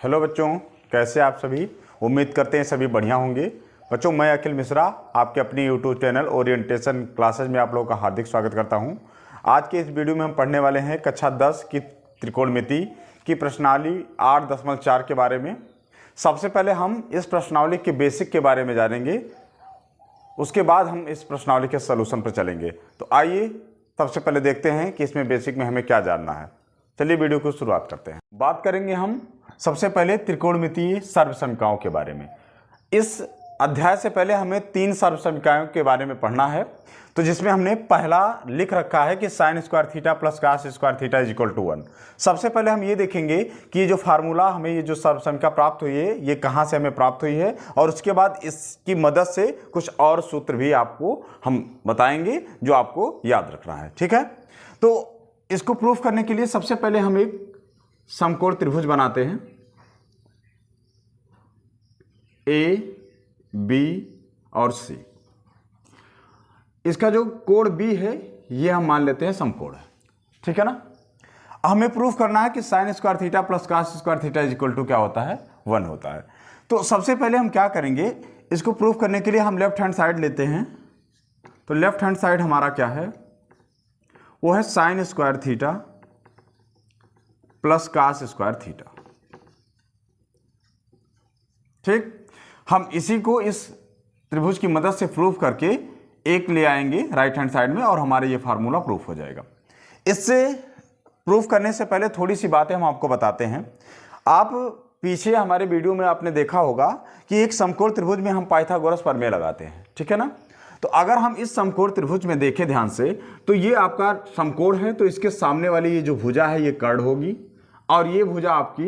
Hello बच्चों, कैसे आप सभी। उम्मीद करते हैं सभी बढ़िया होंगे। बच्चों, मैं अखिल मिश्रा आपके अपनी यूट्यूब चैनल ओरिएंटेशन क्लासेज में आप लोगों का हार्दिक स्वागत करता हूं। आज के इस वीडियो में हम पढ़ने वाले हैं कक्षा 10 की त्रिकोणमिति की प्रश्नावली 8.4 के बारे में। सबसे पहले हम इस प्रश्नावली के बेसिक के बारे में जानेंगे, उसके बाद हम इस प्रश्नावली के सलूशन पर चलेंगे। तो आइए सबसे पहले देखते हैं कि इसमें बेसिक में हमें क्या जानना है। चलिए वीडियो को शुरुआत करते हैं। बात करेंगे हम सबसे पहले त्रिकोणमितीय सर्वसमीकरणों के बारे में। इस अध्याय से पहले हमें 3 सर्वसमीकरणों के बारे में पढ़ना है, तो जिसमें हमने पहला लिख रखा है कि sine square theta plus cos square theta is equal to 1। सबसे पहले हम ये देखेंगे कि ये जो फार्मूला हमें ये जो सर्वसमीकरण प्राप्त हुई है ये कहाँ से हमें प्राप्त हुई है, और उसके बाद इसकी मदद से कुछ और सूत्र भी आपको हम बताएंगे जो आपको याद रखना है। ठीक है, तो इसको प्रूफ करने के लिए सबसे पहले हम एक समकोण त्रिभुज बनाते हैं, ए बी और सी। इसका जो कोण बी है ये हम मान लेते हैं समकोण है। ठीक है ना। हमें प्रूफ करना है कि sine square theta plus cos square theta is equal to क्या होता है, 1 होता है। तो सबसे पहले हम क्या करेंगे, इसको प्रूफ करने के लिए हम लेफ्ट हैंड साइड लेते हैं। तो लेफ्ट हैंड साइड हमारा क्या है, वो है sine square theta plus cos square theta. ठीक, हम इसी को इस त्रिभुज की मदद से प्रूफ करके एक ले आएंगे राइट हैंड साइड में और हमारे ये फार्मूला प्रूफ हो जाएगा। इससे प्रूफ करने से पहले थोड़ी सी बातें हम आपको बताते हैं। आप पीछे हमारे वीडियो में आपने देखा होगा कि एक समकोण त्रिभुज में हम पाइथागोरस प्रमेय लगाते हैं। ठीक है ना। तो अगर हम इस समकोण त्रिभुज में देखें ध्यान से, तो ये आपका समकोण है, तो इसके सामने वाली ये जो भुजा है ये कर्ण होगी, और ये भुजा आपकी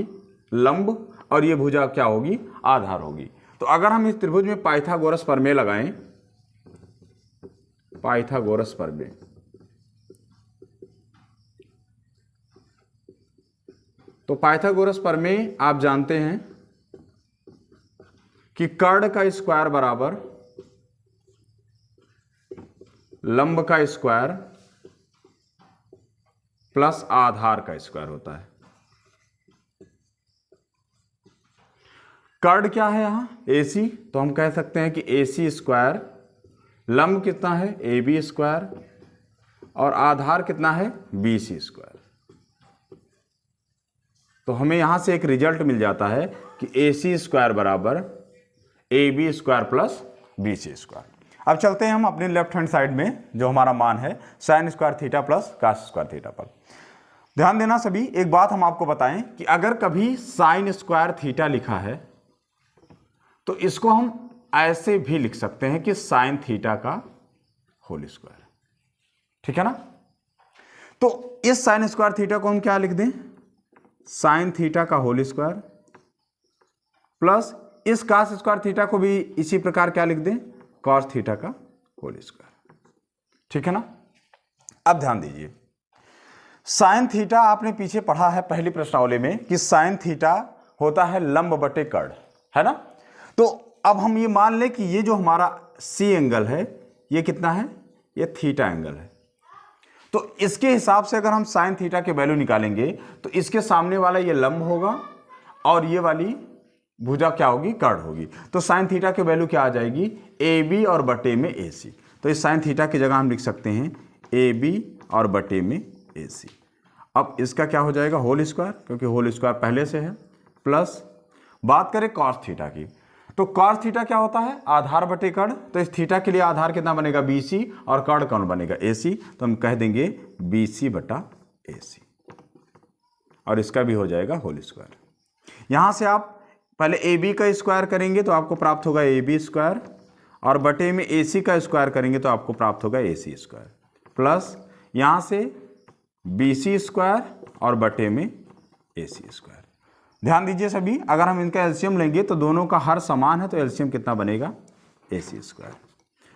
लंब, और ये भुजा क्या होगी, आधार होगी। तो अगर हम इस त्रिभुज में पाइथागोरस प्रमेय लगाएं, पाइथागोरस प्रमेय, तो पाइथागोरस प्रमेय आप जानते हैं कि कर्ण का स्क्वायर बराबर लंब का स्क्वायर प्लस आधार का स्क्वायर होता है। कर्ण क्या है यहां, AC, तो हम कह सकते हैं कि AC स्क्वायर, लंब कितना है AB स्क्वायर, और आधार कितना है BC स्क्वायर। तो हमें यहां से एक रिजल्ट मिल जाता है कि AC स्क्वायर बराबर AB square plus BC square. अब चलते हैं हम अपने लेफ्ट हैंड साइड में, जो हमारा मान है sine square theta plus cos square theta पर। ध्यान देना सभी, एक बात हम आपको बताएं कि अगर कभी साइन स्क्वायर थीटा लिखा है तो इसको हम ऐसे भी लिख सकते हैं कि साइन थीटा का होल स्क्वायर। ठीक है ना। तो इस साइन स्क्वायर थीटा को हम क्या लिख दें, साइन थीटा का होल स्क्वायर, प्लस इस कास स्क्वायर थीटा को भी इसी प्रकार क्या लिख दें, कॉस थीटा का होल स्क्वायर। ठीक है ना। अब ध्यान दीजिए, साइन थीटा आपने पीछे पढ़ा है पहली प्रश्नावली में कि साइन थीटा होता है लंब बटे कर्ण, है ना। तो अब हम ये मान लें कि ये जो हमारा सी एंगल है ये कितना है, ये थीटा एंगल है। तो इसके हिसाब से अगर हम साइन थीटा के वैल्यू निकालेंगे तो इसके सामने वाला ये लंब होगा और ये वाली भुजा क्या होगी, कर्ण होगी। तो साइन थीटा के वैल्यू क्या आ जाएगी, AB और बटे में AC। तो इस साइन थीटा की जगह हम लिख सकते हैं AB और बटे में AC। अब इसका क्या हो जाएगा, होल स्क्वायर, क्योंकि होल स्क्वायर पहले से है, प्लस बात करें कॉस थीटा की, तो कॉस थीटा क्या होता है, आधार बटे कर्ण। तो इस थीटा के लिए आधार कितना बनेगा, BC, और कर्ण कौन बनेगा, AC। तो हम कह देंगे BC बटा AC, और इसका भी हो जाएगा होल स्क्वायर। यहां से आप पहले AB का स्क्वायर करेंगे तो आपको प्राप्त होगा AB स्क्वायर, और बटे में AC का स्क्वायर करेंगे तो आपको प्राप्त होगा AC स्क्वायर, प्लस यहां से BC स्क्वायर और बटे में AC स्क्वायर। ध्यान दीजिए सभी, अगर हम इनका एलसीएम लेंगे तो दोनों का हर समान है, तो एलसीएम कितना बनेगा, AC स्क्वायर।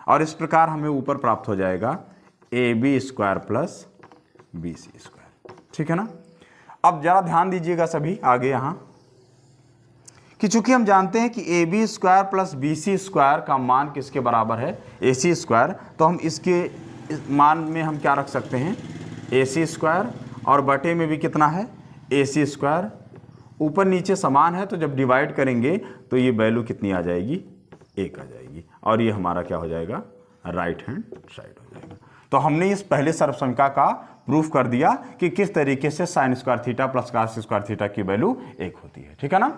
और इस प्रकार हमें ऊपर प्राप्त हो जाएगा AB square plus BC square. ठीक है ना। अब जरा ध्यान दीजिएगा सभी आगे यहाँ, कि चूंकि हम जानते हैं कि AB square plus BC square का मान किसके बराबर है, AC स्क्वायर, तो हम इसके मान में हम क्या रख सकते हैं, AC स्क्वायर, और बटे में भी कितना है, AC स्क्वायर, ऊपर नीचे समान है तो जब डिवाइड करेंगे तो ये वैल्यू कितनी आ जाएगी, 1 आ जाएगी, और ये हमारा क्या हो जाएगा, राइट हैंड साइड हो जाएगा। तो हमने इस पहले सर्वसंख्या का प्रूफ कर दिया कि किस तरीके से sine square theta plus cos square theta की वैल्यू 1 होती है, ठीक है ना।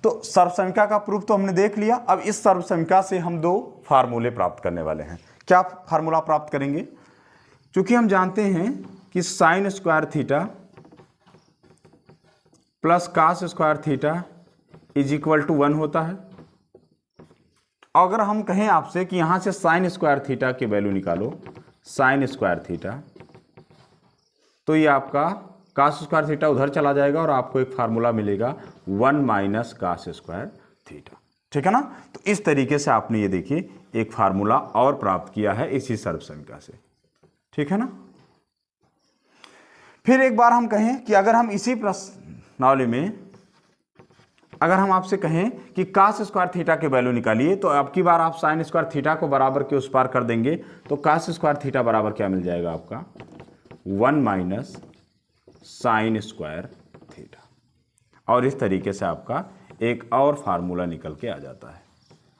तो सर्वसंख्या का प्रूफ तो हमने देख लिया। अब इस सर्वसंख्या से हम 2 फार्मूले प्राप्त करने वाले हैं। क्या फार्मूला प्राप्त करेंगे, क्योंकि हम जानते हैं कि sine square theta plus cos square theta is equal to 1 होता है। अगर हम कहें आपसे कि यहां से साइन स्क्वायर थीटा की वैल्यू निकालो, साइन स्क्वायर थीटा, तो ये आपका कॉस स्क्वायर थीटा उधर चला जाएगा और आपको एक फार्मूला मिलेगा 1 माइनस कॉस स्क्वायर थीटा, ठीक है ना। तो इस तरीके से आपने ये देखिए एक फार्मूला और प्राप्त किया है इसी सर्वसंख्या से, ठीक है ना। फिर एक बार हम कहें कि अगर हम इसी प्रश्नावली में अगर हम आपसे कहें कि कॉस स्क्वायर थीटा की वैल्यू निकालिए, तो अब की बार आप साइन स्क्वायर थीटा को बराबर के उस पार कर देंगे, तो कॉस स्क्वायर थीटा बराबर क्या मिल जाएगा आपका, 1 माइनस साइन स्क्वायर थीटा। और इस तरीके से आपका एक और फार्मूला निकल के आ जाता है,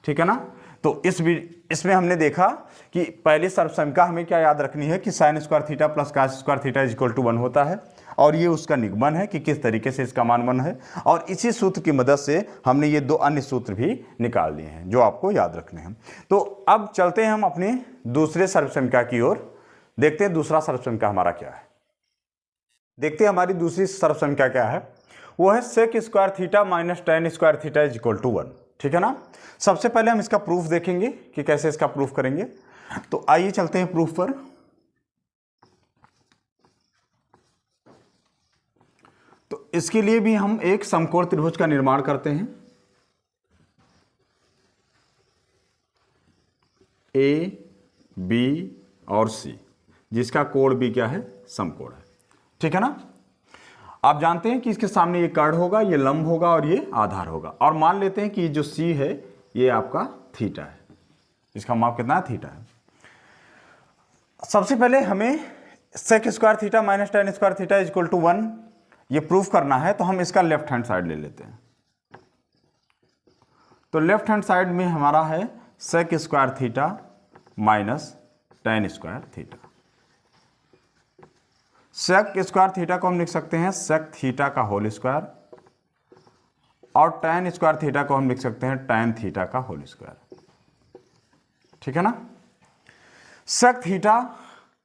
ठीक है ना। तो इसमें हमने देखा कि पहली सर्वसंख्या हमें क्या याद रखनी है कि sine square theta plus cos square theta is equal to 1 होता है, और ये उसका निगमन है कि किस तरीके से इसका मान 1 है। और इसी सूत्र की मदद से हमने ये 2 अन्य सूत्र भी निकाल लिए हैं जो आपको याद रखने हैं। तो अब चलते हैं हम अपने दूसरे सर्वसंख्या की ओर, देखते हैं दूसरा सर्वसंख्या हमारा क्या है। देखते हैं हमारी दूसरी सर्वसंख्या क्या है, वो है sec square theta minus tan square theta is equal to 1, ठीक है ना। सबसे पहले हम इसका प्रूफ देखेंगे कि कैसे इसका प्रूफ करेंगे। तो आइए चलते हैं प्रूफ पर। तो इसके लिए भी हम एक समकोण त्रिभुज का निर्माण करते हैं, ए बी और सी, जिसका कोण भी क्या है, समकोण है, ठीक है ना। आप जानते हैं कि इसके सामने ये कर्ण होगा, ये लंब होगा और ये आधार होगा, और मान लेते हैं कि जो सी है ये आपका थीटा है, इसका माप कितना है, थीटा है। सबसे पहले हमें sec square theta minus tan square theta is equal to 1 ये प्रूफ करना है, तो हम इसका लेफ्ट हैंड साइड ले लेते हैं। तो लेफ्ट हैंड साइड में हमारा है sec square theta minus tan square theta. Sec square theta को हम लिख सकते हैं सेक थीटा का होल स्क्वायर, और टेन स्क्वायर थीटा को हम लिख सकते हैं टेन थीटा का होल स्क्वायर, ठीक है ना। सेक थीटा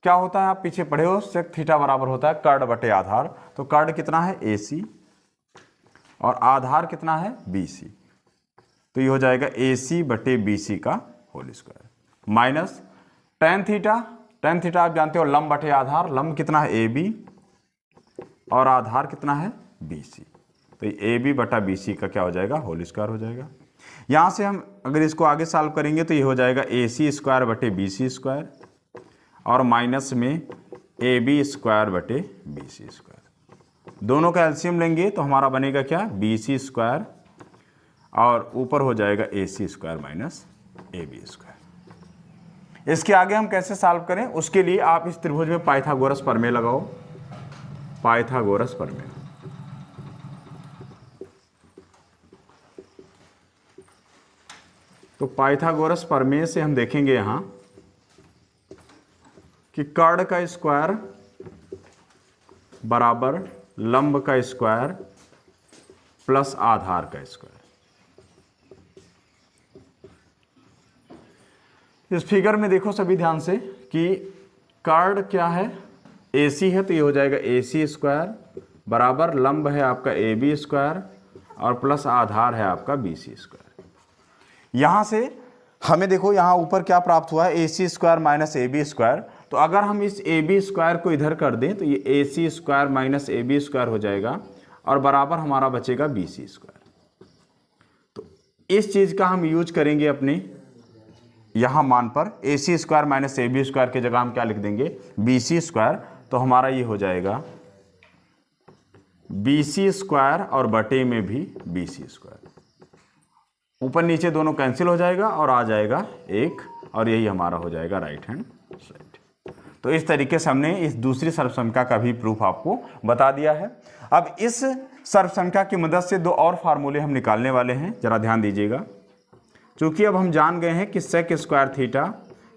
क्या होता है, आप पीछे पढ़े हो, सेक थीटा बराबर होता है कर्ण बटे आधार। तो कर्ण कितना है, AC, और आधार कितना है, BC। तो ये हो जाएगा AC बटे BC का whole square minus tan theta. Tan theta आप जानते हो लंब बटे आधार, लंब कितना है AB, और आधार कितना है BC। तो ये AB बटा BC का क्या हो जाएगा, होल स्क्वायर हो जाएगा। यहाँ से हम अगर इसको आगे सॉल्व करेंगे तो ये हो जाएगा AC स्क्वायर बटे BC स्क्वायर, और माइनस में AB स्क्वायर बटे BC स्क्वायर। दोनों का एलसीएम लेंगे तो हमारा बनेगा क्या, BC स्क्वायर, और ऊपर हो जाएगा AC square minus AB square. इसके आगे हम कैसे सॉल्व करें, उसके लिए आप इस त्रिभुज में पाइथागोरस प्रमेय लगाओ, पाइथागोरस प्रमेय। तो पाइथागोरस प्रमेय से हम देखेंगे यहां कि कर्ण का स्क्वायर बराबर लंब का स्क्वायर प्लस आधार का स्क्वायर। इस फिगर में देखो सभी ध्यान से कि कर्ण क्या है, AC है, तो ये हो जाएगा AC स्क्वायर बराबर लंब है आपका AB स्क्वायर और प्लस आधार है आपका BC स्क्वायर। यहां से हमें देखो यहां ऊपर क्या प्राप्त हुआ है, AC square minus AB square. तो अगर हम इस AB स्क्वायर को इधर कर दें तो ये AC square minus AB square हो जाएगा, और बराबर हमारा बचेगा BC स्क्वायर। तो इस चीज का हम यूज करेंगे अपने यहां मान पर, AC square minus AB square की जगह हम क्या लिख देंगे, BC स्क्वायर। तो हमारा ये हो जाएगा BC स्क्वायर और बटे में भी BC स्क्वायर, ऊपर नीचे दोनों कैंसिल हो जाएगा और आ जाएगा 1, और यही हमारा हो जाएगा राइट हैंड साइड। तो इस तरीके से हमने इस दूसरी सर्वसंख्या का भी प्रूफ आपको बता दिया है। अब इस सर्वसंख्या की मदद से दो और फार्मूले हम निकालने वाले हैं, जरा ध्यान दीजिएगा। चूंकि अब हम जान गए हैं कि sec square theta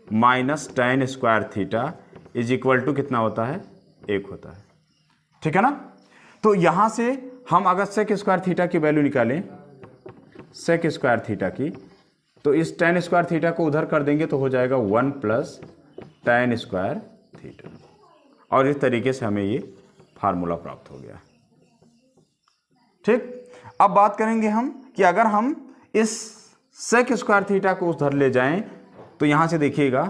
minus tan square theta is equal to कितना होता है, 1 होता है, ठीक है ना। तो यहाँ से हम अगर सेक स्क्वायर थीटा की वैल्यू निकालें, सेक स्क्वायर थीटा की, तो इस टेन स्क्वायर थीटा को उधर कर देंगे तो हो जाएगा 1 प्लस टेन स्क्वायर थीटा, और इस तरीके से हमें ये फार्मूला प्राप्त हो गया। ठीक, अब बात करेंगे हम कि अगर हम इस सेक स्क्वायर थीटा को उधर ले जाएं तो यहाँ से देखिएगा,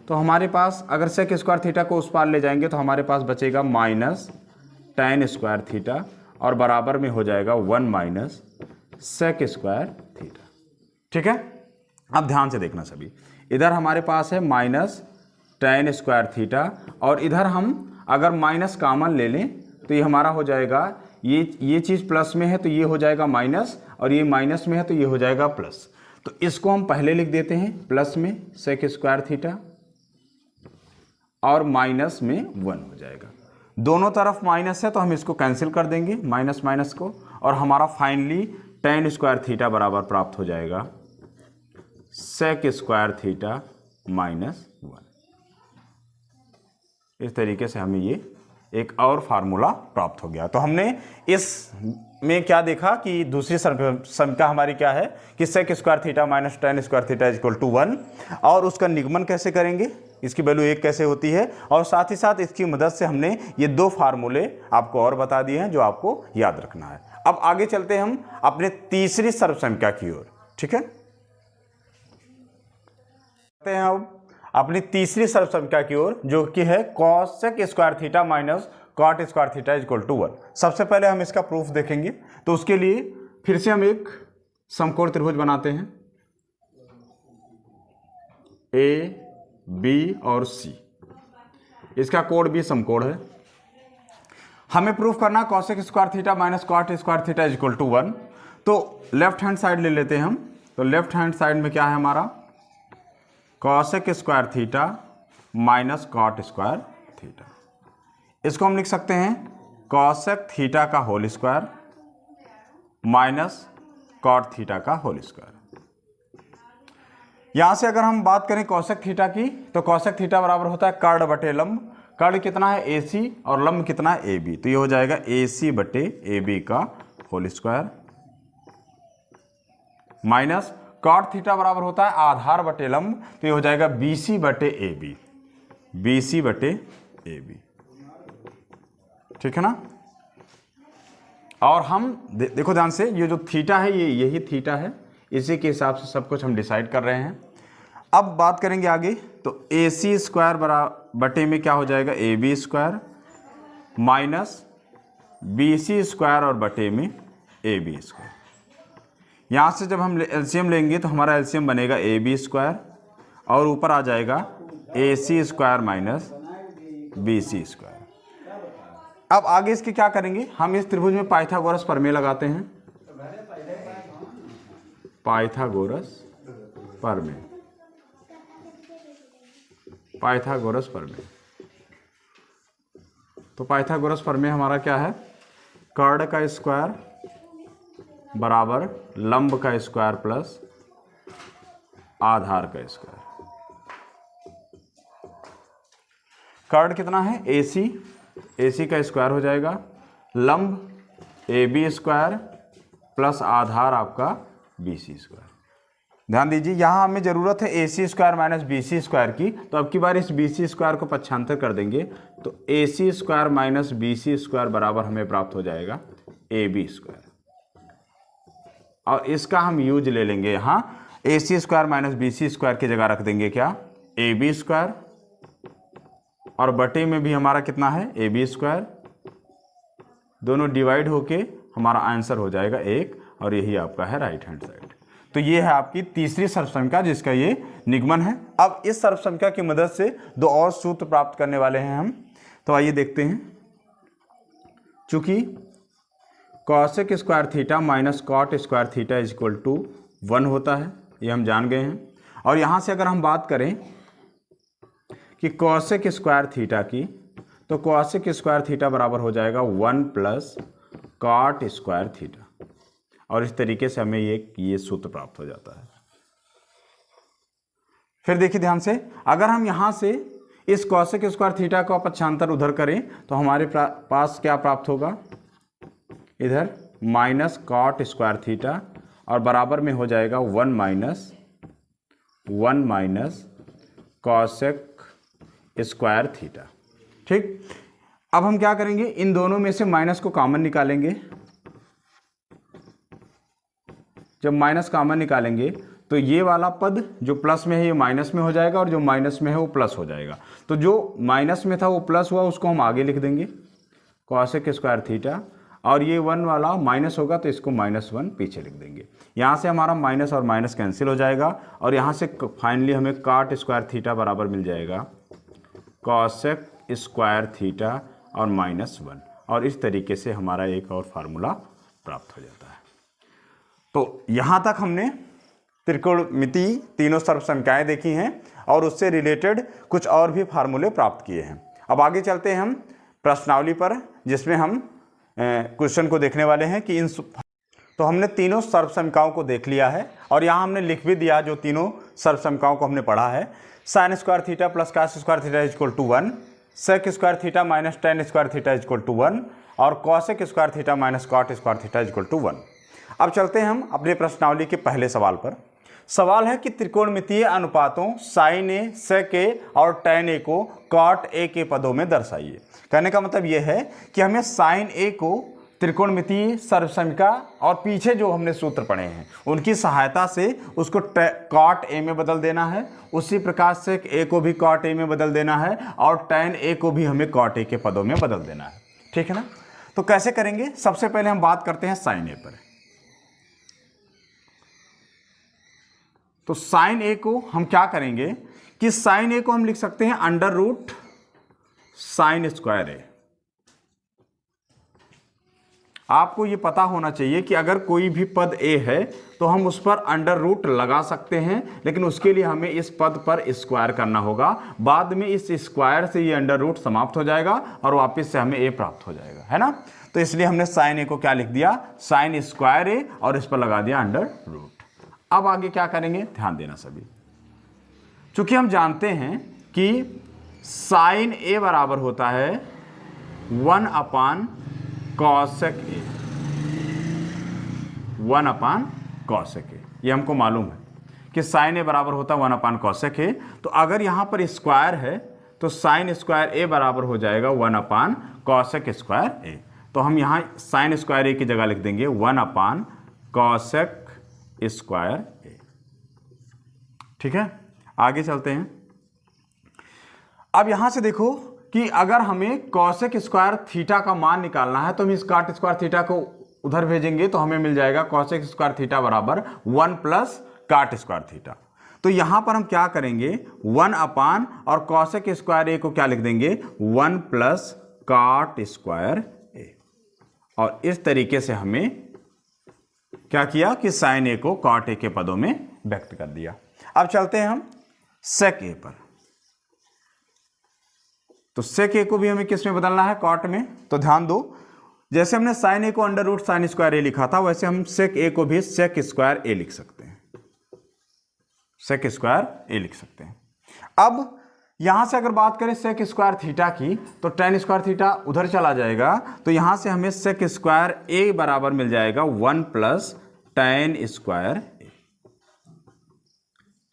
तो हमारे पास अगर सेक स्क्वायर थीटा को उस पार ले जाएंगे तो हमारे पास बचेगा माइनस टेन स्क्वायर थीटा, और बराबर में हो जाएगा 1 माइनस सेक स्क्वायर थीटा। ठीक है, अब ध्यान से देखना सभी, इधर हमारे पास है माइनस टेन स्क्वायर थीटा, और इधर हम अगर माइनस कॉमन ले लें तो ये हमारा हो जाएगा, ये चीज़ प्लस में है तो ये हो जाएगा माइनस, और ये माइनस में है तो ये हो जाएगा प्लस। तो इसको हम पहले लिख देते हैं प्लस में सेक स्क्वायर थीटा, और माइनस में 1 हो जाएगा। दोनों तरफ माइनस है तो हम इसको कैंसिल कर देंगे माइनस माइनस को, और हमारा फाइनली टेन स्क्वायर थीटा बराबर प्राप्त हो जाएगा सेक स्क्वायर थीटा माइनस 1। इस तरीके से हमें ये एक और फार्मूला प्राप्त हो गया। तो हमने इस में क्या देखा कि दूसरी संख्या हमारी क्या है कि sec square theta minus tan square theta equal to 1, और उसका निगमन कैसे करेंगे, इसकी वैल्यू 1 कैसे होती है, और साथ ही साथ इसकी मदद से हमने ये दो फार्मूले आपको और बता दिए हैं जो आपको याद रखना है। अब आगे चलते हैं हम अपने तीसरी सर्वसंख्या की ओर। ठीक है, चलते हैं अब अपनी तीसरी सर्वसंख्या की ओर, जो कि है cosec square theta minus cot square theta equal to 1। सबसे पहले हम इसका प्रूफ देखेंगे, तो उसके लिए फिर से हम एक समकोण त्रिभुज बनाते हैं, ए बी और सी, इसका कोण भी समकोण है। हमें प्रूफ करना cosec square theta minus cot square theta equal to 1। तो लेफ्ट हैंड साइड ले लेते हैं हम, तो लेफ्ट हैंड साइड में क्या है हमारा, cosec square theta minus cot square theta. इसको हम लिख सकते हैं कॉसेक थीटा का whole square minus cot theta का होल स्क्वायर। यहां से अगर हम बात करें कॉसेक थीटा की, तो कॉसेक थीटा बराबर होता है कर्ण बटे लंब। कर्ण कितना है AC, और लंब कितना है AB, तो ये हो जाएगा AC बटे AB का whole square, minus cot theta बराबर होता है आधार बटे लंब, तो ये हो जाएगा BC बटे AB, BC बटे AB। ठीक है ना। और हम देखो ध्यान से, ये जो थीटा है ये यही थीटा है, इसी के हिसाब से सब कुछ हम डिसाइड कर रहे हैं। अब बात करेंगे आगे, तो AC स्क्वायर बटे में क्या हो जाएगा AB square minus BC square और बटे में AB स्क्वायर। यहाँ से जब हम एलसीएम लेंगे तो हमारा एलसीएम बनेगा AB स्क्वायर, और ऊपर आ जाएगा AC square minus BC square. अब आगे इसके क्या करेंगे, हम इस त्रिभुज में पाइथागोरस प्रमेय लगाते हैं, पाइथागोरस प्रमेय, पाइथागोरस प्रमेय। तो पाइथागोरस प्रमेय हमारा क्या है, कर्ण का स्क्वायर बराबर लंब का स्क्वायर प्लस आधार का स्क्वायर। कर्ण कितना है AC, AC का स्क्वायर हो जाएगा, लंब AB स्क्वायर प्लस आधार आपका BC स्क्वायर। ध्यान दीजिए, यहाँ हमें ज़रूरत है AC square minus BC square की, तो अब की बार इस BC स्क्वायर को पक्षांतर कर देंगे, तो AC square minus BC square बराबर हमें प्राप्त हो जाएगा AB स्क्वायर, और इसका हम यूज ले लेंगे यहाँ, AC square minus BC square की जगह रख देंगे क्या AB स्क्वायर, और बटे में भी हमारा कितना है AB स्क्वायर, दोनों डिवाइड होके हमारा आंसर हो जाएगा 1, और यही आपका है राइट हैंड साइड। तो ये है आपकी तीसरी सर्वसंख्या जिसका ये निगमन है। अब इस सर्वसंख्या की मदद से दो और सूत्र प्राप्त करने वाले हैं हम, तो आइए देखते हैं। चूंकि cosec square theta minus cot square theta is equal to 1 होता है, ये हम जान गए हैं। और यहाँ से अगर हम बात करें कि कॉसेक स्क्वायर थीटा की, तो कॉसेक स्क्वायर थीटा बराबर हो जाएगा 1 प्लस कॉट स्क्वायर थीटा, और इस तरीके से हमें ये सूत्र प्राप्त हो जाता है। फिर देखिए ध्यान से, अगर हम यहाँ से इस कॉसेक स्क्वायर थीटा को पक्षांतर उधर करें तो हमारे पास क्या प्राप्त होगा, इधर माइनस कॉट स्क्वायर थीटा और बराबर में हो जाएगा 1 माइनस कॉसेक स्क्वायर थीटा। ठीक, अब हम क्या करेंगे, इन दोनों में से माइनस को कॉमन निकालेंगे। जब माइनस कॉमन निकालेंगे तो ये वाला पद जो प्लस में है ये माइनस में हो जाएगा, और जो माइनस में है वो प्लस हो जाएगा। तो जो माइनस में था वो प्लस हुआ, उसको हम आगे लिख देंगे कॉसेक स्क्वायर थीटा, और ये 1 वाला माइनस होगा तो इसको -1 पीछे लिख देंगे। यहाँ से हमारा माइनस और माइनस कैंसिल हो जाएगा, और यहाँ से फाइनली हमें कॉट स्क्वायर थीटा बराबर मिल जाएगा कॉसेक स्क्वायर थीटा और -1, और इस तरीके से हमारा एक और फार्मूला प्राप्त हो जाता है। तो यहाँ तक हमने त्रिकोणमिति तीनों सर्वसंख्याएं देखी हैं और उससे रिलेटेड कुछ और भी फार्मूले प्राप्त किए हैं। अब आगे चलते हैं हम प्रश्नावली पर, जिसमें हम क्वेश्चन को देखने वाले हैं कि तो हमने तीनों सर्वसंख्याओं को देख लिया है, और यहाँ हमने लिख भी दिया जो तीनों सर्वसंख्याओं को हमने पढ़ा है। Sine square theta plus cos square theta equal to 1, sec square theta minus tan square theta equal to 1, और cosec square theta minus cot square theta equal to 1। अब चलते हैं हम अपने प्रश्नावली के पहले सवाल पर। सवाल है कि त्रिकोणमितीय अनुपातों साइन ए, सेक ए और टैन ए को कॉट ए के पदों में दर्शाइए। कहने का मतलब यह है कि हमें साइन ए को त्रिकोणमितीय सर्वसंख्या और पीछे जो हमने सूत्र पढ़े हैं उनकी सहायता से उसको कॉट ए में बदल देना है, उसी प्रकार से ए को भी कॉट ए में बदल देना है, और टैन ए को भी हमें कॉट ए के पदों में बदल देना है। ठीक है ना। तो कैसे करेंगे, सबसे पहले हम बात करते हैं साइन ए पर। तो साइन ए को हम क्या करेंगे कि साइन ए को हम लिख सकते हैं अंडर रूट साइन स्क्वायर ए। आपको ये पता होना चाहिए कि अगर कोई भी पद ए है तो हम उस पर अंडर रूट लगा सकते हैं, लेकिन उसके लिए हमें इस पद पर स्क्वायर करना होगा। बाद में इस स्क्वायर से ये अंडर रूट समाप्त हो जाएगा और वापस से हमें ए प्राप्त हो जाएगा, है ना। तो इसलिए हमने साइन ए को क्या लिख दिया, साइन स्क्वायर ए, और इस पर लगा दिया अंडर रूट। अब आगे क्या करेंगे, ध्यान देना सभी। चूंकि हम जानते हैं कि साइन ए बराबर होता है 1 अपान कॉसेक ए, 1 अपान कॉसेक ए, ये हमको मालूम है कि साइन ए बराबर होता है 1 अपान कॉसेक ए। तो अगर यहाँ पर स्क्वायर है तो साइन स्क्वायर ए बराबर हो जाएगा 1 अपान कॉसेक स्क्वायर ए। तो हम यहाँ साइन स्क्वायर ए की जगह लिख देंगे 1 अपान कॉसेक स्क्वायर ए। ठीक है, आगे चलते हैं। अब यहां से देखो कि अगर हमें कॉसेक स्क्वायर थीटा का मान निकालना है तो हम इस कॉट स्क्वायर थीटा को उधर भेजेंगे तो हमें मिल जाएगा कॉसेक स्क्वायर थीटा बराबर 1 प्लस कॉट स्क्वायर थीटा। तो यहां पर हम क्या करेंगे, 1 अपान और कॉसेक स्क्वायर ए को क्या लिख देंगे, 1 प्लस कॉट स्क्वायर ए। और इस तरीके से हमें क्या किया कि साइन ए को कॉट ए के पदों में व्यक्त कर दिया। अब चलते हैं हम सेक ए पर। तो सेक ए को भी हमें किस में बदलना है, कॉट में। तो ध्यान दो, जैसे हमने साइन ए को अंडर रूट साइन स्क्वायर ए लिखा था, वैसे हम सेक ए को भी सेक स्क्वायर ए लिख सकते हैं, सेक स्क्वायर ए लिख सकते हैं। अब यहां से अगर बात करें सेक स्क्वायर थीटा की, तो टेन स्क्वायर थीटा उधर चला जाएगा, तो यहां से हमें सेक स्क्वायर ए बराबर मिल जाएगा 1 प्लस टेन स्क्वायर ए।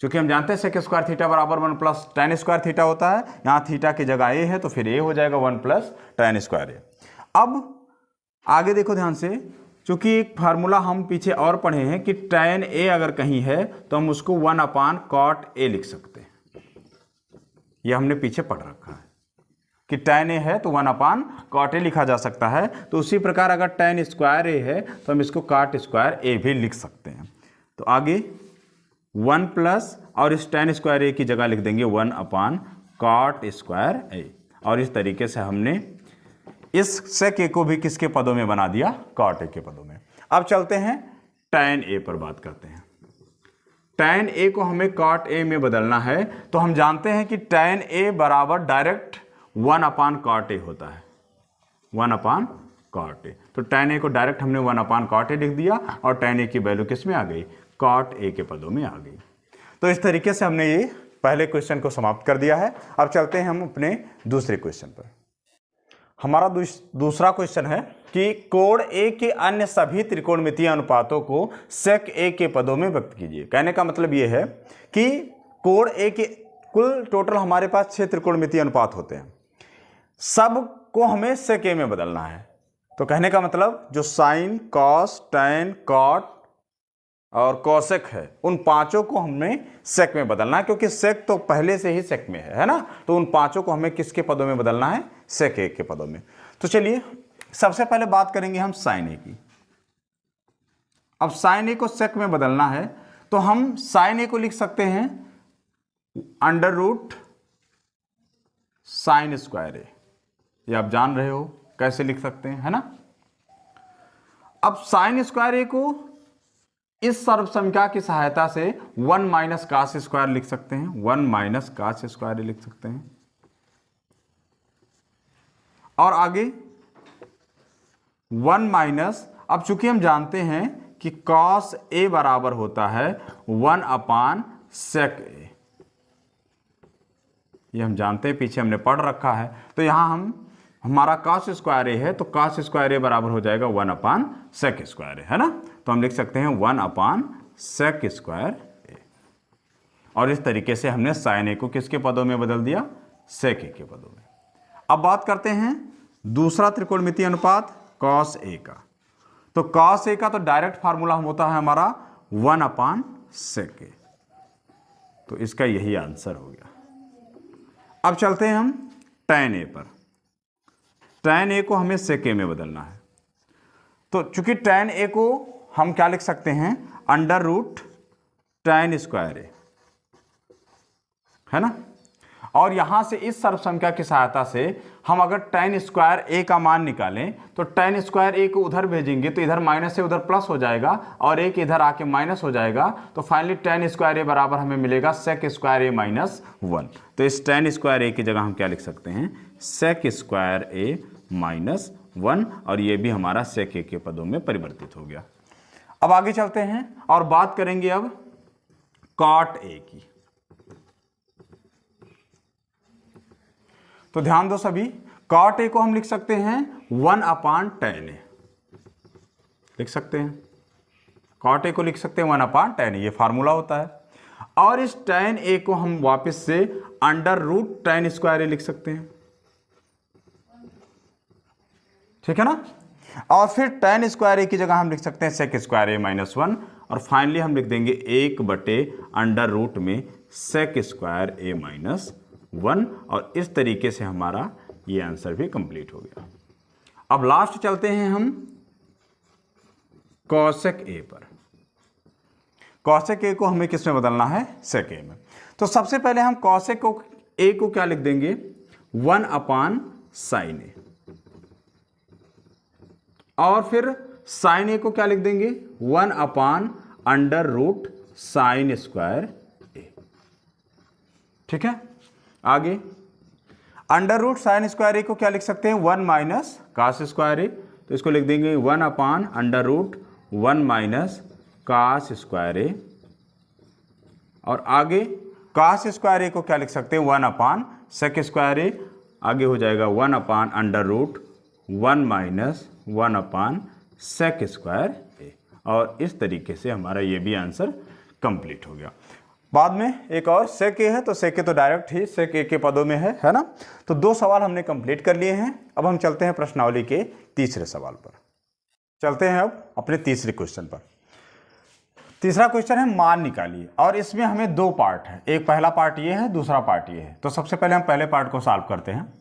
क्योंकि हम जानते हैं सेक स्क्वायर थीटा बराबर 1 प्लस टेन स्क्वायर थीटा होता है, यहां थीटा की जगह ए है तो फिर ए हो जाएगा 1 प्लस टेन स्क्वायर ए। अब आगे देखो ध्यान से, चूंकि एक फार्मूला हम पीछे और पढ़े हैं कि टेन ए अगर कहीं है तो हम उसको 1 अपान कॉट ए लिख सकते हैं। ये हमने पीछे पढ़ रखा है कि tan ए है तो 1 अपान कॉट ए लिखा जा सकता है। तो उसी प्रकार अगर tan स्क्वायर ए है तो हम इसको कॉट स्क्वायर ए भी लिख सकते हैं। तो आगे 1 प्लस और इस tan स्क्वायर ए की जगह लिख देंगे 1 अपान कॉट स्क्वायर ए। और इस तरीके से हमने इस सेक ए को भी किसके पदों में बना दिया, कॉट ए के पदों में। अब चलते हैं tan ए पर बात करते हैं। tan a को हमें cot a में बदलना है, तो हम जानते हैं कि tan a बराबर डायरेक्ट 1/cot a होता है, 1/cot a। तो tan a को डायरेक्ट हमने 1/cot a लिख दिया और tan a की वैल्यू किस में आ गई, cot a के पदों में आ गई। तो इस तरीके से हमने ये पहले क्वेश्चन को समाप्त कर दिया है। अब चलते हैं हम अपने दूसरे क्वेश्चन पर। हमारा दूसरा क्वेश्चन है कि कोण ए के अन्य सभी त्रिकोणमितीय अनुपातों को sec a के पदों में व्यक्त कीजिए। कहने का मतलब ये है कि कोण ए के कुल टोटल हमारे पास 6 त्रिकोणमितीय अनुपात होते हैं, सब को हमें sec a में बदलना है। तो कहने का मतलब जो साइन, कॉस, टैन, कॉट और कोसेक है, उन पांचों को हमें सेक में बदलना है, क्योंकि सेक तो पहले से ही सेक में है ना। तो उन पांचों को हमें किसके पदों में बदलना है, सेक ए के पदों में। तो चलिए सबसे पहले बात करेंगे हम साइन ए की। अब साइन ए को सेक में बदलना है तो हम साइन ए को लिख सकते हैं √ साइन स्क्वायर ए। ये आप जान रहे हो कैसे लिख सकते हैं, है ना। अब साइन स्क्वायर ए को इस सर्वसंख्या की सहायता से 1 - cos स्क्वायर लिख सकते हैं, 1 - cos स्क्वायर लिख सकते हैं। और आगे 1 अब चूंकि हम जानते हैं कि cos a बराबर होता है 1/sec a, ये हम जानते हैं, पीछे हमने पढ़ रखा है। तो यहां हमारा cos स्क्वायर a है, तो cos स्क्वायर a बराबर हो जाएगा 1/sec स्क्वायर a, है ना। तो हम लिख सकते हैं 1/sec स्क्वायर a। और इस तरीके से हमने साइन ए को किसके पदों में बदल दिया, sec a के पदों में। अब बात करते हैं दूसरा त्रिकोणमितीय अनुपात cos a का। तो cos a का तो डायरेक्ट फार्मूला होता है हमारा 1/sec a। तो इसका यही आंसर हो गया। अब चलते हैं हम tan a पर। tan a को हमें sec a में बदलना है। तो चूंकि tan a को हम क्या लिख सकते हैं, √ tan स्क्वायर a, है ना। और यहां से इस सर्वसंख्या की सहायता से हम अगर tan स्क्वायर a का मान निकालें तो tan स्क्वायर a को उधर भेजेंगे तो इधर माइनस से उधर प्लस हो जाएगा और एक इधर आके माइनस हो जाएगा। तो फाइनली tan स्क्वायर a बराबर हमें मिलेगा sec स्क्वायर a - 1। तो इस tan स्क्वायर a की जगह हम क्या लिख सकते हैं, sec स्क्वायर a - 1, और ये भी हमारा sec a के पदों में परिवर्तित हो गया। अब आगे चलते हैं और बात करेंगे अब cot a की। तो ध्यान दो सभी, cot a को हम लिख सकते हैं 1/tan a, लिख सकते हैं cot a को लिख सकते हैं 1/tan a, ये फार्मूला होता है। और इस tan a को हम वापस से √ tan स्क्वायर a लिख सकते हैं, ठीक है ना। और फिर tan स्क्वायर a की जगह हम लिख सकते हैं sec स्क्वायर a - 1, और फाइनली हम लिख देंगे 1/√, में sec स्क्वायर a - 1, और इस तरीके से हमारा ये आंसर भी कंप्लीट हो गया। अब लास्ट चलते हैं हम cosec a पर। cosec a को हमें किस में बदलना है, sec a में। तो सबसे पहले हम cosec a को क्या लिख देंगे, 1/sin a, और फिर sin a को क्या लिख देंगे, 1/√ sin स्क्वायर a, ठीक है। आगे √ sin स्क्वायर a को क्या लिख सकते हैं, 1 - cos स्क्वायर a, तो इसको लिख देंगे 1/√1 - cos स्क्वायर a। और आगे cos स्क्वायर a को क्या लिख सकते हैं, 1/sec स्क्वायर a, आगे हो जाएगा 1/√1 - 1/sec स्क्वायर a। और इस तरीके से हमारा ये भी आंसर कंप्लीट हो गया। बाद में एक और sec a है, तो sec a तो डायरेक्ट ही sec a के पदों में है ना। तो 2 सवाल हमने कंप्लीट कर लिए हैं। अब हम चलते हैं प्रश्नावली के तीसरे सवाल पर। चलते हैं अब अपने तीसरे क्वेश्चन पर। तीसरा क्वेश्चन है मान निकालिए, और इसमें हमें 2 पार्ट है, एक पहला पार्ट ये है, दूसरा पार्ट ये है। तो सबसे पहले हम पहले पार्ट को सॉल्व करते हैं।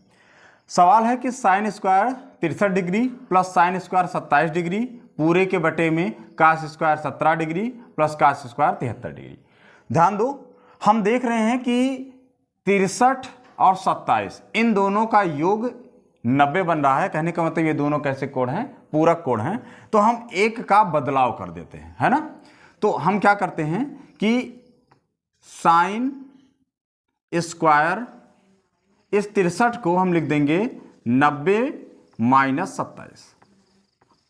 सवाल है कि sin square 63 degree plus sin square 27 degree पूरे के बटे में cos square 17 degree plus cos square 73 degree. ध्यान दो, हम देख रहे हैं कि 63 और 27 इन दोनों का योग 90 बन रहा है। कहने का मतलब ये दोनों कैसे कोण हैं, पूरक कोण हैं। तो हम एक का बदलाव कर देते हैं, है ना। तो हम क्या करते हैं कि साइन स्क्वायर, इस 63 को हम लिख देंगे 90 माइनस 27।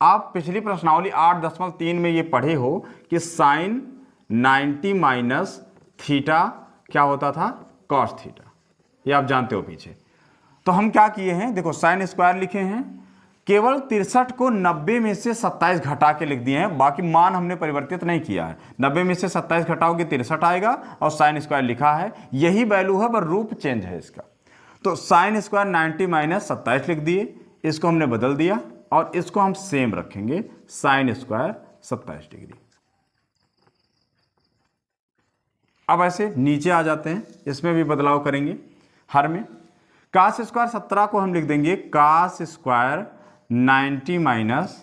आप पिछली प्रश्नावली 8.3 में ये पढ़े हो कि साइन 90 माइनस थीटा क्या होता था, कॉस थीटा, ये आप जानते हो पीछे। तो हम क्या किए हैं, देखो साइन स्क्वायर लिखे हैं, केवल 63 को 90 में से 27 घटा के लिख दिए हैं, बाकी मान हमने परिवर्तित नहीं किया है। 90 में से 27 घटाओगे 63 आएगा और साइन स्क्वायर लिखा है, यही वैल्यू है, पर रूप चेंज है इसका। तो साइन स्क्वायर 90 माइनस 27 लिख दिए, इसको हमने बदल दिया और इसको हम सेम रखेंगे, साइन स्क्वायर 27 डिग्री। अब ऐसे नीचे आ जाते हैं, इसमें भी बदलाव करेंगे हर में। कास स्क्वायर 17 को हम लिख देंगे कास स्क्वायर 90 माइनस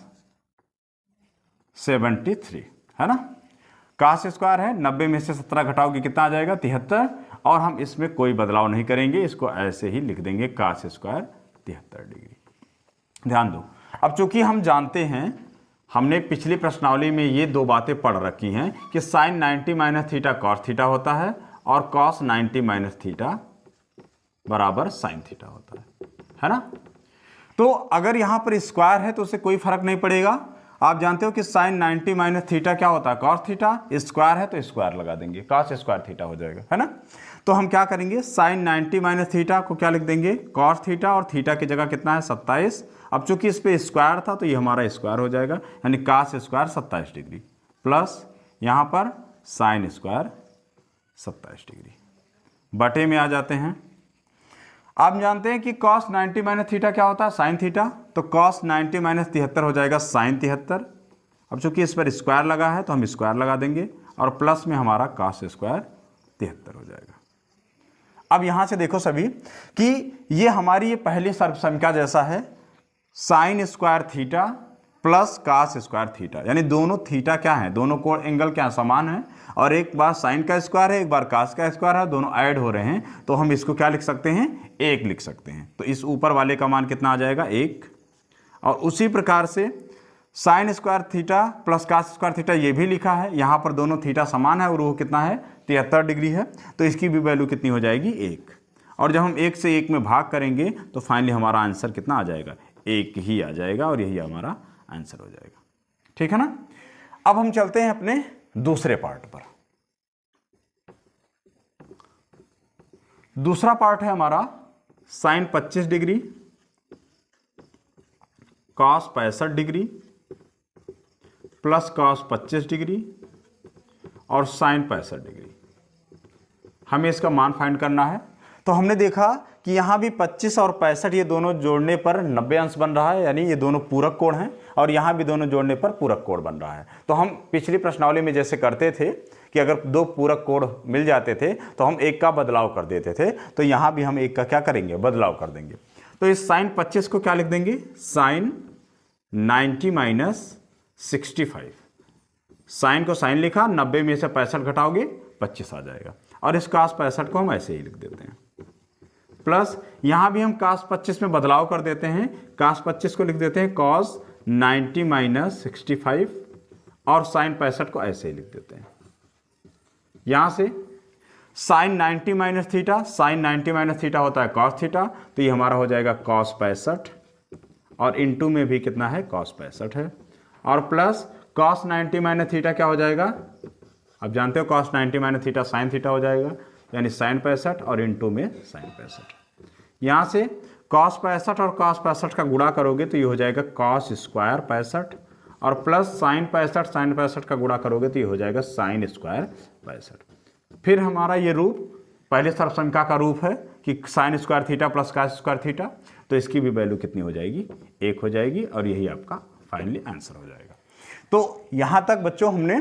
73, है ना। कास स्क्वायर है, 90 में से 17 घटाओगे कितना आ जाएगा, 73, और हम इसमें कोई बदलाव नहीं करेंगे, इसको ऐसे ही लिख देंगे कास स्क्वायर 73 डिग्री। ध्यान दो, अब चूंकि हम जानते हैं, हमने पिछली प्रश्नावली में ये दो बातें पढ़ रखी हैं कि sine 90 minus theta cos theta होता है और कॉस 90 माइनस थीटा बराबर साइन थीटा होता है ना। तो अगर यहां पर स्क्वायर है तो उससे कोई फर्क नहीं पड़ेगा। आप जानते हो कि साइन 90 माइनस थीटा क्या होता है, कॉस थीटा, स्क्वायर है तो स्क्वायर लगा देंगे, कॉस स्क्वायर थीटा हो जाएगा, है ना। तो हम क्या करेंगे, साइन 90 माइनस थीटा को क्या लिख देंगे, कॉस थीटा, और थीटा की जगह कितना है 27। अब चूंकि इस पे स्क्वायर था तो ये हमारा स्क्वायर हो जाएगा, यानी कॉस स्क्वायर 27 डिग्री प्लस यहाँ पर साइन स्क्वायर 27 डिग्री, बटे में आ जाते हैं। आप जानते हैं कि cos 90 माइनस थीटा क्या होता है, साइन थीटा, तो cos 90 माइनस 73 हो जाएगा साइन 73। अब चूंकि इस पर स्क्वायर लगा है तो हम स्क्वायर लगा देंगे और प्लस में हमारा cos स्क्वायर 73 हो जाएगा। अब यहां से देखो सभी कि ये हमारी ये पहली सर्वसंख्या जैसा है, sine square theta plus cos square theta, यानी दोनों थीटा क्या है, दोनों कोण एंगल क्या समान है, और एक बार साइन का स्क्वायर है, एक बार कास का स्क्वायर है, दोनों ऐड हो रहे हैं, तो हम इसको क्या लिख सकते हैं, 1 लिख सकते हैं। तो इस ऊपर वाले का मान कितना आ जाएगा, 1। और उसी प्रकार से sine square theta plus cos square theta ये भी लिखा है, यहाँ पर दोनों थीटा समान है और वो कितना है 73 डिग्री है, तो इसकी भी वैल्यू कितनी हो जाएगी, 1। और जब हम 1 से 1 में भाग करेंगे तो फाइनली हमारा आंसर कितना आ जाएगा, 1 ही आ जाएगा, और यही हमारा आंसर हो जाएगा। ठीक है ना। अब हम चलते हैं अपने दूसरे पार्ट पर। दूसरा पार्ट है हमारा sine 25 degree, cos 65 degree plus cos 25 degree और साइन 65 डिग्री। हमें इसका मान फाइंड करना है। तो हमने देखा कि यहाँ भी 25 और 65 ये दोनों जोड़ने पर 90 अंश बन रहा है, यानी ये दोनों पूरक कोण हैं, और यहाँ भी दोनों जोड़ने पर पूरक कोण बन रहा है। तो हम पिछली प्रश्नावली में जैसे करते थे कि अगर दो पूरक कोण मिल जाते थे तो हम एक का बदलाव कर देते थे, तो यहाँ भी हम एक का क्या करेंगे, बदलाव कर देंगे। तो इस साइन 25 को क्या लिख देंगे, साइन 90 माइनस 65। साइन को साइन लिखा, 90 में से 65 घटाओगे 25 आ जाएगा, और इस cos 65 को हम ऐसे ही लिख देते हैं। प्लस यहाँ भी हम cos 25 में बदलाव कर देते हैं, cos 25 को लिख देते हैं cos 90 माइनस 65, और साइन 65 को ऐसे ही लिख देते हैं। यहाँ से sine 90 minus theta, sine 90 minus theta होता है cos थीटा, तो ये हमारा हो जाएगा cos 65, और इनटू में भी कितना है, cos 65 है, और प्लस cos 90 माइनस थीटा क्या हो जाएगा, अब जानते हो cos 90 minus theta sine theta हो जाएगा, यानी साइन 65 और इनटू में साइन 65। यहाँ से cos 65 और cos 65 का गुणा करोगे तो ये हो जाएगा cos स्क्वायर 65, और प्लस साइन 65 का गुणा करोगे तो ये हो जाएगा साइन स्क्वायर 65। फिर हमारा ये रूप पहले सर्वसंख्या का रूप है कि sine square theta plus cos square theta, तो इसकी भी वैल्यू कितनी हो जाएगी, 1 हो जाएगी, और यही आपका फाइनली आंसर हो जाएगा। तो यहाँ तक बच्चों हमने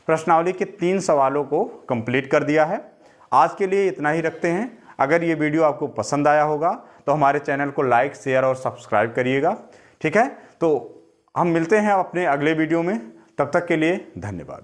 प्रश्नावली के 3 सवालों को कंप्लीट कर दिया है। आज के लिए इतना ही रखते हैं। अगर ये वीडियो आपको पसंद आया होगा तो हमारे चैनल को लाइक, शेयर और सब्सक्राइब करिएगा। ठीक है, तो हम मिलते हैं अपने अगले वीडियो में। तब तक के लिए धन्यवाद।